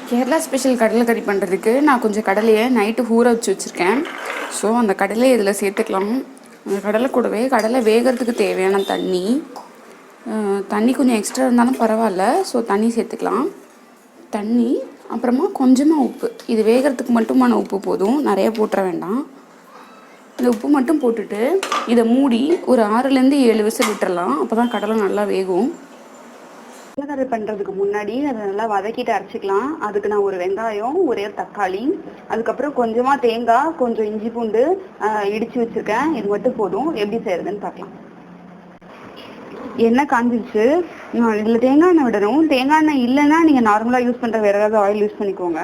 Kerala special கடலை கறி பண்ணுறதுக்கு நான் கொஞ்சம் கடலையை நைட்டு ஊற வச்சு வச்சுருக்கேன். ஸோ அந்த கடலையை இதில் சேர்த்துக்கலாம். அந்த கடலை கூடவே கடலை வேகிறதுக்கு தேவையான தண்ணி கொஞ்சம் எக்ஸ்ட்ரா இருந்தாலும் பரவாயில்ல. ஸோ தண்ணி சேர்த்துக்கலாம். தண்ணி அப்புறமா கொஞ்சமாக உப்பு. இது வேகிறதுக்கு மட்டுமான உப்பு போதும், நிறைய போட்டுற வேண்டாம். இந்த உப்பு மட்டும் போட்டுட்டு இதை மூடி ஒரு 6லேருந்து 7 விசில் விட்டுறலாம். அப்போ தான் கடலை நல்லா வேகும். கடலை பண்ணுறதுக்கு முன்னாடி அதை நல்லா வதக்கிட்டு அரைச்சிக்கலாம். அதுக்கு நான் ஒரு வெங்காயம், ஒரே தக்காளி, அதுக்கப்புறம் கொஞ்சமாக தேங்காய், கொஞ்சம் இஞ்சி பூண்டு இடித்து வச்சுருக்கேன். இது மட்டும் போதும். எப்படி செய்யறதுன்னு பார்க்கலாம். எண்ணெய் காஞ்சிருச்சு. இதில் தேங்காய் எண்ணெய் விடணும். தேங்காய் எண்ணெய் இல்லைன்னா நீங்கள் நார்மலாக யூஸ் பண்ணுற வேறு ஏதாவது ஆயில் யூஸ் பண்ணிக்கோங்க.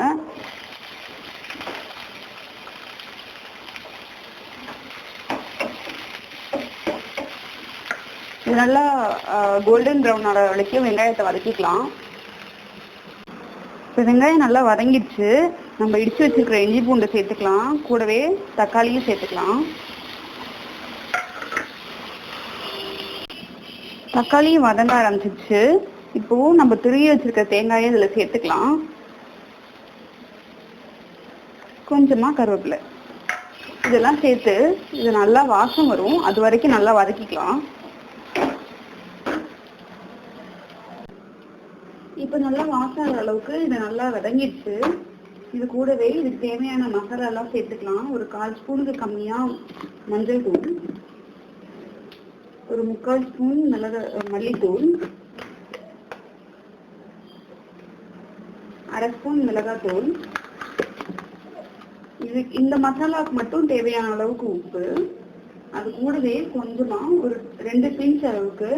இது நல்லா கோல்டன் ப்ரௌன் ஆகிற வரைக்கும் வெங்காயத்தை வதக்கிக்கலாம். இப்போ வெங்காயம் நல்லா வதங்கிடுச்சு. நம்ம இடித்து வச்சுருக்கிற இஞ்சி பூண்டை சேர்த்துக்கலாம். கூடவே தக்காளியும் சேர்த்துக்கலாம். தக்காளியும் வதங்க ஆரம்பிச்சிருச்சு. இப்போது நம்ம துருவி வச்சுருக்க தேங்காயை இதில் சேர்த்துக்கலாம். கொஞ்சமாக கருவேப்பிலை இதெல்லாம் சேர்த்து இது நல்லா வாசம் வரும். அது வரைக்கும் நல்லா வதக்கிக்கலாம். இப்போ நல்லா வாசம் ஆகிற அளவுக்கு இது நல்லா வதங்கிடுச்சு. இது கூடவே இதுக்கு தேவையான மசாலாலாம் சேர்த்துக்கலாம். ஒரு 1/4 ஸ்பூனுக்கு கம்மியாக மஞ்சள் தூள், ஒரு 3/4 ஸ்பூன் மல்லித்தூள், 1/2 ஸ்பூன் மிளகாத்தூள். இந்த மசாலாவுக்கு மட்டும் தேவையான அளவுக்கு உப்பு. அது கூடவே கொஞ்சமாக ஒரு 2 பிஞ்ச் அளவுக்கு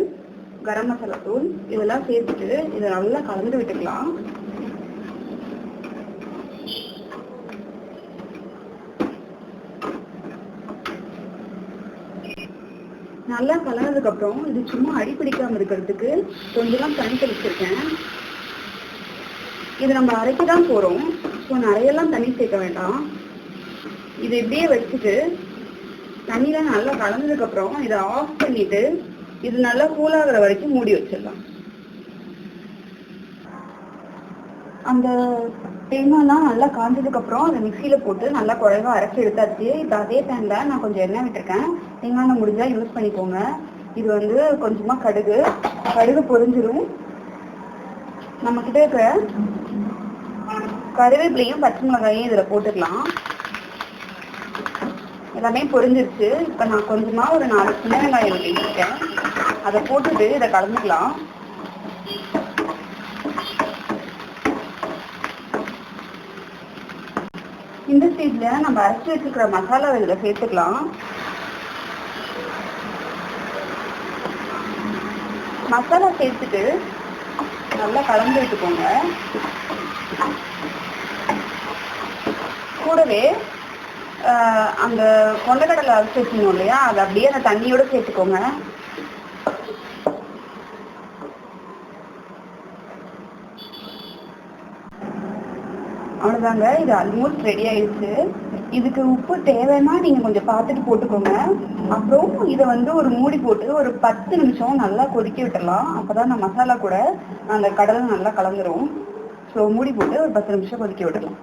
கரம் மசாலா தூள் இதெல்லாம் சேர்த்துட்டு இதை நல்லா கலந்து விட்டுக்கலாம். நல்லா கலந்ததுக்கு அப்புறம் இது சும்மா அடிப்பிடிக்காம இருக்கிறதுக்கு கொஞ்சம் தண்ணி தெளிச்சிருக்கேன். இது நம்ம அரைக்க தான் போறோம். ஸோ நிறையெல்லாம் தண்ணி சேர்க்க வேண்டாம். இது இப்படியே வச்சுட்டு தண்ணியெல்லாம் நல்லா கலந்ததுக்கு அப்புறம் இதை ஆஃப் பண்ணிட்டு இது நல்லா கூலாகிற வரைக்கும் மூடி வச்சிடலாம். அந்த தேங்காய்லாம் நல்லா காஞ்சதுக்கு அப்புறம் அதை மிக்சியில போட்டு நல்லா குழைவா அரைச்சி எடுத்தாச்சு. இப்போ அதே பேன்ல நான் கொஞ்சம் எண்ணெய் விட்டுருக்கேன். தேங்காய் எண்ணெய் முடிஞ்சா யூஸ் பண்ணிக்கோங்க. இது வந்து கொஞ்சமா கடுகு பொரிஞ்சிடும். நம்ம கிட்ட இருக்கிற கருவேப்பிலையும் பச்சை மிளகாயும் இதுல போட்டுக்கலாம். எல்லாமே பொரிஞ்சிருச்சு. இப்போ நான் கொஞ்சமா ஒரு 4 சின்ன வெங்காயம் வெட்டிருக்கேன். அதை போட்டுட்டு இதை கலந்துக்கலாம். இந்த ஸ்டேஜ்ல நம்ம அரைச்சி வச்சுக்கிற மசாலாவை இதில் சேர்த்துக்கலாம். மசாலா சேர்த்துட்டு நல்லா கலந்து விட்டுக்கோங்க. கூடவே அந்த கொண்டைக்கடலை அரைச்சி வச்சுக்கணும் இல்லையா, அதை அப்படியே அந்த தண்ணியோட சேர்த்துக்கோங்க. அவ்வளோதாங்க, இது ஆல்மோஸ்ட் ரெடி ஆயிடுச்சு. இதுக்கு உப்பு தேவைன்னா நீங்கள் கொஞ்சம் பார்த்துட்டு போட்டுக்கோங்க. அப்புறம் இதை வந்து ஒரு மூடி போட்டு ஒரு 10 நிமிஷம் நல்லா கொதிக்க விட்டுடலாம். அப்போ தான் அந்த மசாலா கூட அந்த கடலை நல்லா கலந்துரும். ஸோ மூடி போட்டு ஒரு 10 நிமிஷம் கொதிக்க விடலாம்.